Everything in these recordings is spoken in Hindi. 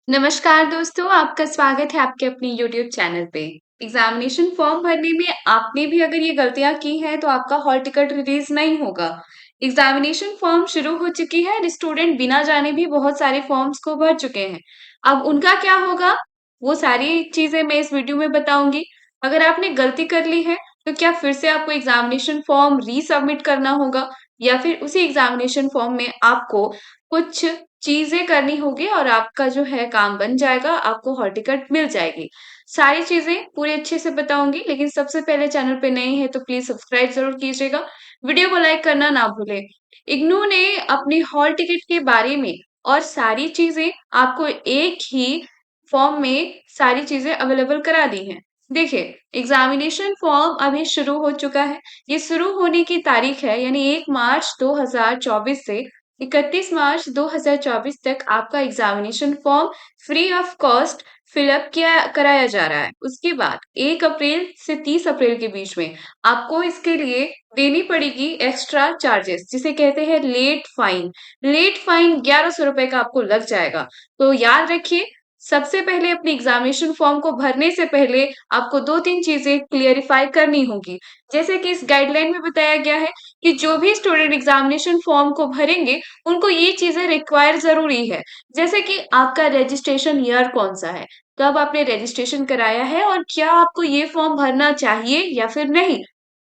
नमस्कार दोस्तों, आपका स्वागत है आपके अपने यूट्यूब चैनल पे। एग्जामिनेशन फॉर्म भरने में आपने भी अगर ये गलतियां की हैं तो आपका हॉल टिकट रिलीज नहीं होगा। एग्जामिनेशन फॉर्म शुरू हो चुकी है और स्टूडेंट बिना जाने भी बहुत सारे फॉर्म्स को भर चुके हैं। अब उनका क्या होगा, वो सारी चीजें मैं इस वीडियो में बताऊंगी। अगर आपने गलती कर ली है तो क्या फिर से आपको एग्जामिनेशन फॉर्म रीसबमिट करना होगा, या फिर उसी एग्जामिनेशन फॉर्म में आपको कुछ चीजें करनी होगी और आपका जो है काम बन जाएगा, आपको हॉल टिकट मिल जाएगी। सारी चीजें पूरे अच्छे से बताऊंगी, लेकिन सबसे पहले चैनल पे नए हैं तो प्लीज सब्सक्राइब जरूर कीजिएगा। वीडियो को लाइक करना ना भूलें। इग्नू ने अपनी हॉल टिकट के बारे में और सारी चीजें आपको एक ही फॉर्म में सारी चीजें अवेलेबल करा दी हैं। देखिए, एग्जामिनेशन फॉर्म अभी शुरू हो चुका है। ये शुरू होने की तारीख है यानी 1 मार्च 2024 से 31 मार्च 2024 तक आपका examination form free of cost fill up किया कराया जा रहा है। उसके बाद 1 अप्रैल से 30 अप्रैल के बीच में आपको इसके लिए देनी पड़ेगी एक्स्ट्रा चार्जेस, जिसे कहते हैं लेट फाइन। लेट फाइन 1100 रुपए का आपको लग जाएगा। तो याद रखिए, सबसे पहले अपने एग्जामिनेशन फॉर्म को भरने से पहले आपको 2-3 चीजें क्लियरिफाई करनी होगी। जैसे कि इस गाइडलाइन में बताया गया है कि जो भी स्टूडेंट एग्जामिनेशन फॉर्म को भरेंगे, उनको ये चीजें रिक्वायर जरूरी है। जैसे कि आपका रजिस्ट्रेशन ईयर कौन सा है, कब आपने रजिस्ट्रेशन कराया है और क्या आपको ये फॉर्म भरना चाहिए या फिर नहीं।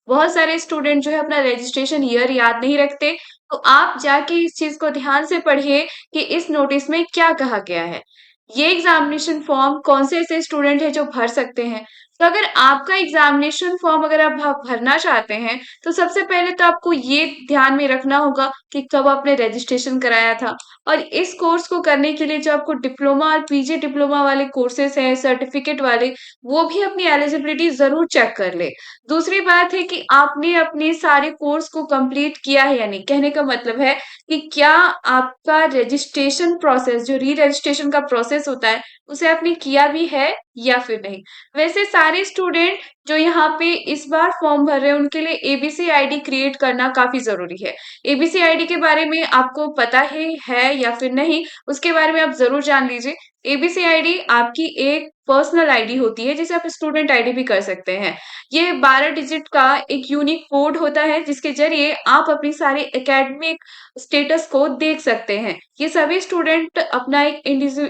बहुत सारे स्टूडेंट जो है अपना रजिस्ट्रेशन ईयर याद नहीं रखते, तो आप जाके इस चीज को ध्यान से पढ़िए कि इस नोटिस में क्या कहा गया है। ये एग्जामिनेशन फॉर्म कौन से ऐसे स्टूडेंट है जो भर सकते हैं। तो अगर आपका एग्जामिनेशन फॉर्म अगर आप भरना चाहते हैं, तो सबसे पहले तो आपको ये ध्यान में रखना होगा कि कब आपने रजिस्ट्रेशन कराया था। और इस कोर्स को करने के लिए जो आपको डिप्लोमा और पीजी डिप्लोमा वाले कोर्सेस हैं, सर्टिफिकेट वाले, वो भी अपनी एलिजिबिलिटी जरूर चेक कर ले। दूसरी बात है कि आपने अपने सारे कोर्स को कंप्लीट किया है या नहीं। कहने का मतलब है कि क्या आपका रजिस्ट्रेशन प्रोसेस, जो री रजिस्ट्रेशन का प्रोसेस होता है, उसे आपने किया भी है या फिर नहीं। वैसे सारे स्टूडेंट जो यहाँ पे इस बार फॉर्म भर रहे हैं, उनके लिए एबीसी आईडी क्रिएट करना काफी जरूरी है। एबीसी आईडी के बारे में आपको पता है या फिर नहीं, उसके बारे में आप जरूर जान लीजिए। एबीसी आईडी आपकी एक पर्सनल आईडी होती है, जिसे आप स्टूडेंट आईडी भी कर सकते हैं। ये 12 डिजिट का एक यूनिक कोड होता है, जिसके जरिए आप अपनी सारी एकेडमिक स्टेटस को देख सकते हैं। ये सभी स्टूडेंट अपना एक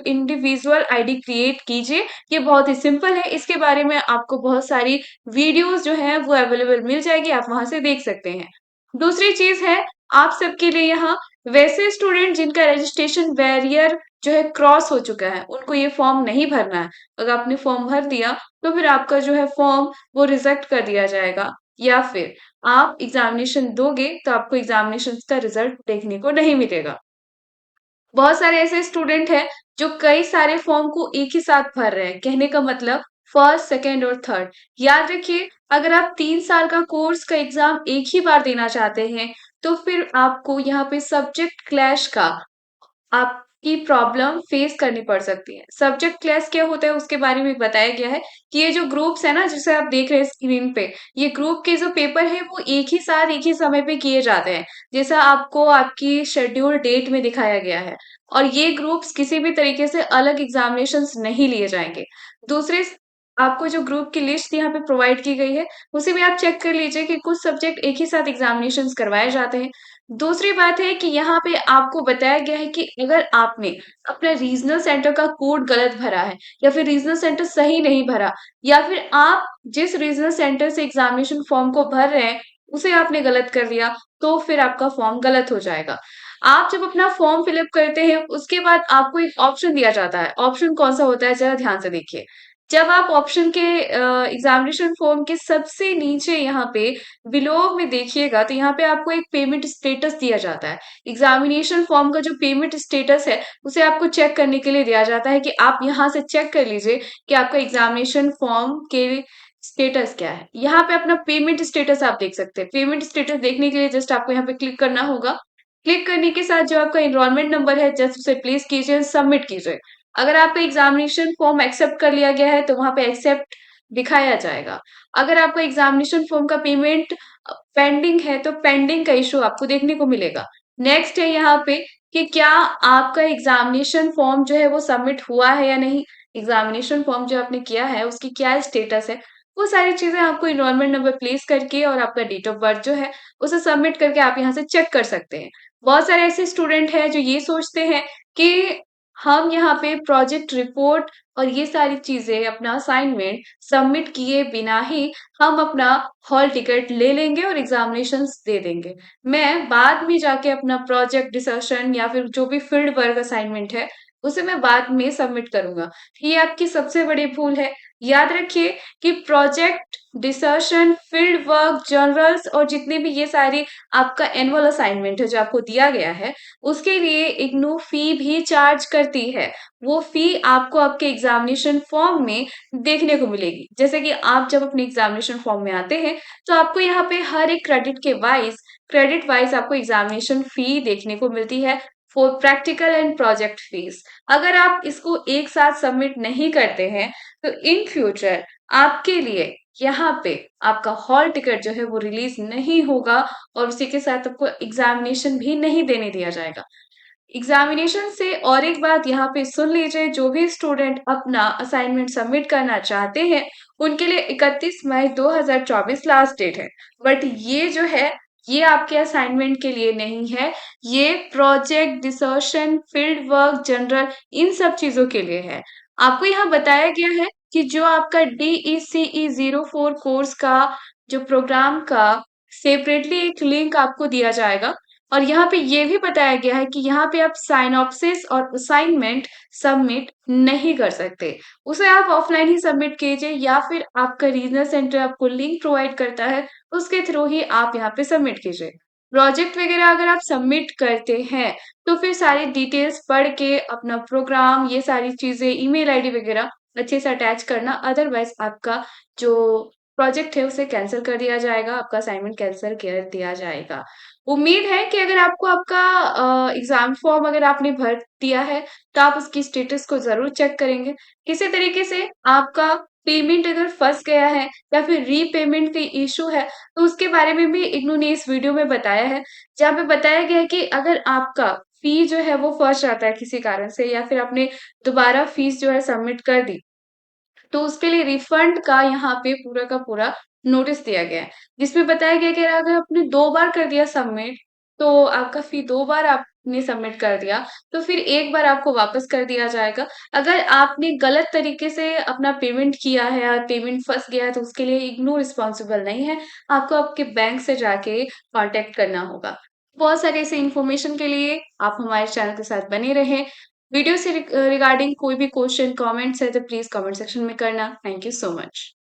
इंडिविजुअल आईडी क्रिएट कीजिए। ये बहुत ही सिंपल है। इसके बारे में आपको बहुत सारी वीडियोस जो है वो अवेलेबल मिल जाएगी, आप वहां से देख सकते हैं। दूसरी चीज है, आप सबके लिए यहाँ वैसे स्टूडेंट जिनका रजिस्ट्रेशन बैरियर जो है क्रॉस हो चुका है, उनको ये फॉर्म नहीं भरना है। अगर आपने फॉर्म भर दिया तो फिर आपका जो है फॉर्म वो रिजेक्ट कर दिया जाएगा, या फिर आप एग्जामिनेशन दोगे तो आपको एग्जामिनेशन का रिजल्ट देखने को नहीं मिलेगा। बहुत सारे ऐसे स्टूडेंट हैं जो कई सारे फॉर्म को एक ही साथ भर रहे हैं। कहने का मतलब फर्स्ट, सेकेंड और थर्ड। याद रखिए, अगर आप 3 साल का कोर्स का एग्जाम एक ही बार देना चाहते हैं, तो फिर आपको यहाँ पे सब्जेक्ट क्लैश का आपकी प्रॉब्लम फेस करनी पड़ सकती है। सब्जेक्ट क्लैश क्या होता है उसके बारे में बताया गया है कि ये जो ग्रुप्स है ना, जिसे आप देख रहे हैं स्क्रीन पे, ये ग्रुप के जो पेपर है वो एक ही साथ एक ही समय पे किए जाते हैं, जैसा आपको आपकी शेड्यूल डेट में दिखाया गया है। और ये ग्रुप्स किसी भी तरीके से अलग एग्जामिनेशंस नहीं लिए जाएंगे। दूसरे, आपको जो ग्रुप की लिस्ट यहाँ पे प्रोवाइड की गई है, उसे भी आप चेक कर लीजिए कि कुछ सब्जेक्ट एक ही साथ एग्जामिनेशंस करवाए जाते हैं। दूसरी बात है कि यहाँ पे आपको बताया गया है कि अगर आपने अपना रीजनल सेंटर का कोड गलत भरा है, या फिर रीजनल सेंटर सही नहीं भरा, या फिर आप जिस रीजनल सेंटर से एग्जामिनेशन फॉर्म को भर रहे हैं उसे आपने गलत कर दिया, तो फिर आपका फॉर्म गलत हो जाएगा। आप जब अपना फॉर्म फिलअप करते हैं, उसके बाद आपको एक ऑप्शन दिया जाता है। ऑप्शन कौन सा होता है, जरा ध्यान से देखिए। जब आप ऑप्शन के एग्जामिनेशन फॉर्म के सबसे नीचे यहाँ पे बिलो में देखिएगा, तो यहाँ पे आपको एक पेमेंट स्टेटस दिया जाता है। एग्जामिनेशन फॉर्म का जो पेमेंट स्टेटस है, उसे आपको चेक करने के लिए दिया जाता है कि आप यहाँ से चेक कर लीजिए कि आपका एग्जामिनेशन फॉर्म के स्टेटस क्या है। यहाँ पे अपना पेमेंट स्टेटस आप देख सकते हैं। पेमेंट स्टेटस देखने के लिए जस्ट आपको यहाँ पे क्लिक करना होगा। क्लिक करने के साथ जो आपका एनरोलमेंट नंबर है, जस्ट उसे प्लेस कीजिए, सबमिट कीजिए। अगर आपका एग्जामिनेशन फॉर्म एक्सेप्ट कर लिया गया है, तो वहां पे एक्सेप्ट दिखाया जाएगा। अगर आपका एग्जामिनेशन फॉर्म का पेमेंट पेंडिंग है, तो पेंडिंग का इशू आपको देखने को मिलेगा। नेक्स्ट है यहाँ पे कि क्या आपका एग्जामिनेशन फॉर्म जो है वो सबमिट हुआ है या नहीं। एग्जामिनेशन फॉर्म जो आपने किया है उसकी क्या स्टेटस है, वो सारी चीजें आपको इनरोलमेंट नंबर प्लेस करके और आपका डेट ऑफ बर्थ जो है उसे सबमिट करके आप यहाँ से चेक कर सकते हैं। बहुत सारे ऐसे स्टूडेंट हैं जो ये सोचते हैं कि हम यहाँ पे प्रोजेक्ट रिपोर्ट और ये सारी चीजें अपना असाइनमेंट सबमिट किए बिना ही हम अपना हॉल टिकट ले लेंगे और एग्जामिनेशंस दे देंगे। मैं बाद में जाके अपना प्रोजेक्ट डिस्कशन या फिर जो भी फील्ड वर्क असाइनमेंट है उसे मैं बाद में सबमिट करूंगा। ये आपकी सबसे बड़ी भूल है। याद रखिए कि project discussion field work journals और जितने भी ये सारी आपका एनुअल असाइनमेंट है जो आपको दिया गया है उसके लिए इग्नू फी भी चार्ज करती है। वो फी आपको आपके एग्जामिनेशन फॉर्म में देखने को मिलेगी। जैसे कि आप जब अपने एग्जामिनेशन फॉर्म में आते हैं तो आपको यहाँ पे हर एक क्रेडिट वाइज आपको एग्जामिनेशन फी देखने को मिलती है for practical and project fees. अगर आप इसको एक साथ सबमिट नहीं करते हैं तो इन फ्यूचर आपके लिए यहाँ पे आपका हॉल टिकट जो है वो रिलीज नहीं होगा और उसी के साथ आपको एग्जामिनेशन भी नहीं देने दिया जाएगा। एग्जामिनेशन से और एक बात यहाँ पे सुन लीजिए, जो भी स्टूडेंट अपना असाइनमेंट सबमिट करना चाहते हैं उनके लिए 31 मई 2024 लास्ट डेट है। बट ये जो है ये आपके असाइनमेंट के लिए नहीं है, ये project desertion field work general in सब चीजों के लिए है। आपको यहाँ बताया गया है कि जो आपका DECE 04 कोर्स का जो प्रोग्राम का सेपरेटली एक लिंक आपको दिया जाएगा और यहाँ पे ये भी बताया गया है कि यहाँ पे आप साइनॉप्सिस और असाइनमेंट सबमिट नहीं कर सकते। उसे आप ऑफलाइन ही सबमिट कीजिए या फिर आपका रीजनल सेंटर आपको लिंक प्रोवाइड करता है, उसके थ्रू ही आप यहाँ पे सबमिट कीजिए। प्रोजेक्ट वगैरह अगर आप सबमिट करते हैं तो फिर सारी डिटेल्स पढ़ के अपना प्रोग्राम ये सारी चीजें ईमेल आईडी वगैरह अच्छे से अटैच करना, अदरवाइज आपका जो प्रोजेक्ट है उसे कैंसिल कर दिया जाएगा, आपका असाइनमेंट कैंसिल कर दिया जाएगा। उम्मीद है कि अगर आपको आपका एग्जाम फॉर्म अगर आपने भर दिया है तो आप उसकी स्टेटस को जरूर चेक करेंगे। किसी तरीके से आपका पेमेंट अगर फंस गया है या फिर रीपेमेंट का इशू है तो उसके बारे में भी इग्नू ने इस वीडियो में बताया है, जहाँ पे बताया गया है कि अगर आपका फी जो है वो फंस जाता है किसी कारण से या फिर आपने दोबारा फीस जो है सबमिट कर दी तो उसके लिए रिफंड का यहाँ पे पूरा का पूरा नोटिस दिया गया है, जिसमें बताया गया कि अगर आपने 2 बार कर दिया सबमिट, तो आपका फी 2 बार आपने सबमिट कर दिया, तो फिर 1 बार आपको वापस कर दिया जाएगा। अगर आपने गलत तरीके से अपना पेमेंट किया है और पेमेंट फँस गया है, तो उसके लिए इग्नू रिस्पॉन्सिबल नहीं है, आपको आपके बैंक से जाके कॉन्टैक्ट करना होगा। बहुत सारे ऐसे इन्फॉर्मेशन के लिए आप हमारे चैनल के साथ बने रहें। वीडियो से रिगार्डिंग कोई भी क्वेश्चन, कमेंट्स है तो प्लीज़ कमेंट सेक्शन में करना। Thank you so much.